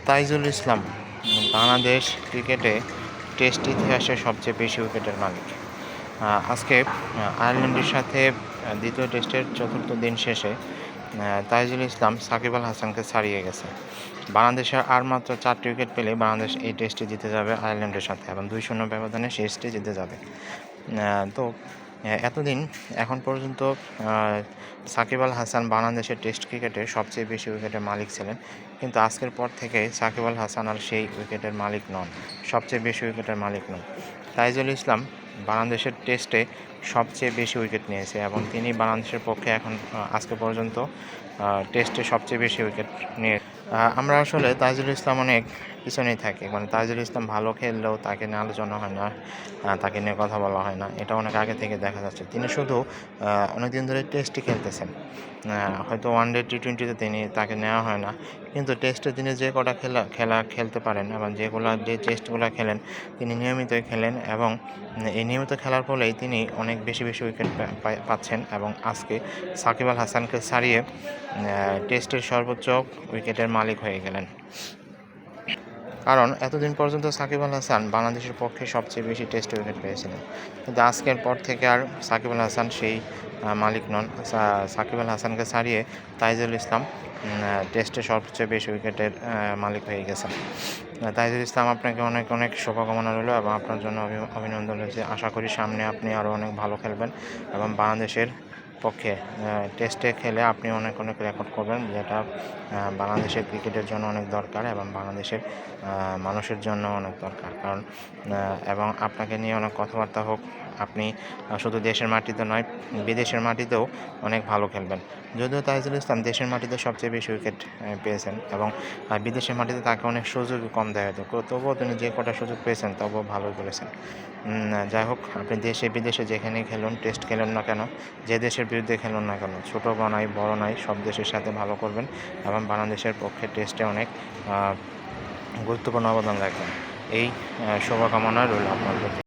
তাইজুল ইসলাম বাংলাদেশ ক্রিকেটে টেস্ট ইতিহাসে সবচেয়ে বেশি উইকেটের মালিক। আজকে আয়ারল্যান্ডের সাথে দ্বিতীয় টেস্টের চতুর্থ দিন শেষে তাইজুল ইসলাম সাকিব আল হাসানকে ছাড়িয়ে গেছে। বাংলাদেশের আর মাত্র 4টি উইকেট পেলেই বাংলাদেশ এই টেস্টে জিতে যাবে আয়ারল্যান্ডের সাথে এবং 2-0 ব্যবধানে শেষটি জিতে যাবে। তো এতদিন এখন পর্যন্ত সাকিব আল হাসান বাংলাদেশের টেস্ট ক্রিকেটে সবচেয়ে বেশি উইকেটের মালিক ছিলেন, কিন্তু আজকের পর থেকে সাকিব আল হাসান আর সেই উইকেটের মালিক নন, সবচেয়ে বেশি উইকেটের মালিক নন। তাইজুল ইসলাম বাংলাদেশের টেস্টে সবচেয়ে বেশি উইকেট নিয়েছে এবং তিনি বাংলাদেশের পক্ষে এখন আজকে পর্যন্ত টেস্টে সবচেয়ে বেশি উইকেট নিয়ে আমরা আসলে তাইজুল ইসলাম অনেক পিছনেই থাকি। তাইজুল ইসলাম ভালো খেললেও তাকে নিয়ে আলোচনা হয় না, তাকে নিয়ে কথা বলা হয় না। এটা অনেক আগে থেকে দেখা যাচ্ছে। তিনি শুধু অনেকদিন ধরে টেস্টই খেলতেছেন। হয়তো ওয়ানডে টি-20তে তাকে নেওয়া হয় না, কিন্তু টেস্টে তিনি যে কটা খেলতে পারেন এবং যে টেস্টগুলো খেলেন তিনি নিয়মিতই খেলেন এবং এই নিয়মিত খেলার ফলেই তিনি অনেক বেশি উইকেট পাচ্ছেন এবং আজকে সাকিব আল হাসানকে ছাড়িয়ে টেস্টের সর্বোচ্চ উইকেটের মালিক হয়ে গেলেন। কারণ এতদিন পর্যন্ত সাকিব আল হাসান বাংলাদেশের পক্ষে সবচেয়ে বেশি টেস্ট উইকেট পেয়েছিলেন, কিন্তু আজকের পর থেকে আর সাকিব আল হাসান সেই মালিক নন। সাকিব আল হাসানকে ছাড়িয়ে তাইজুল ইসলাম টেস্টে সবচেয়ে বেশি উইকেটের মালিক হয়ে গেছেন। তাইজুল ইসলাম, আপনাকে অনেক শুভকামনা রইল এবং আপনার জন্য অভিনন্দন রয়েছে। আশা করি সামনে আপনি আরও অনেক ভালো খেলবেন এবং বাংলাদেশের পক্ষে টেস্টে খেলে আপনি অনেক রেকর্ড করবেন, যেটা বাংলাদেশের ক্রিকেটের জন্য অনেক দরকার এবং বাংলাদেশের মানুষের জন্য অনেক দরকার। এবং আপনাকে নিয়ে অনেক কথাবার্তা হোক। আপনি শুধু দেশের মাটিতে নয়, বিদেশের মাটিতেও অনেক ভালো খেলবেন। যদিও তাইজুল ইসলাম দেশের মাটিতে সবচেয়ে বেশি উইকেট পেয়েছেন এবং বিদেশের মাটিতে তাকে অনেক সুযোগ কম দেওয়া হতো, তবুও তিনি যে কটা সুযোগ পেয়েছেন তবুও ভালোই করেছেন। যাই হোক, আপনি দেশে বিদেশে যেখানেই খেলুন, টেস্ট খেলুন না কেন, যে দেশের বিরুদ্ধে খেলুন না কেন, ছোটো নাই বড় নাই, সব দেশের সাথে ভালো করবেন এবং বাংলাদেশের পক্ষে টেস্টে অনেক গুরুত্বপূর্ণ অবদান রাখবেন। এই শুভকামনা রইল আপনার প্রতি।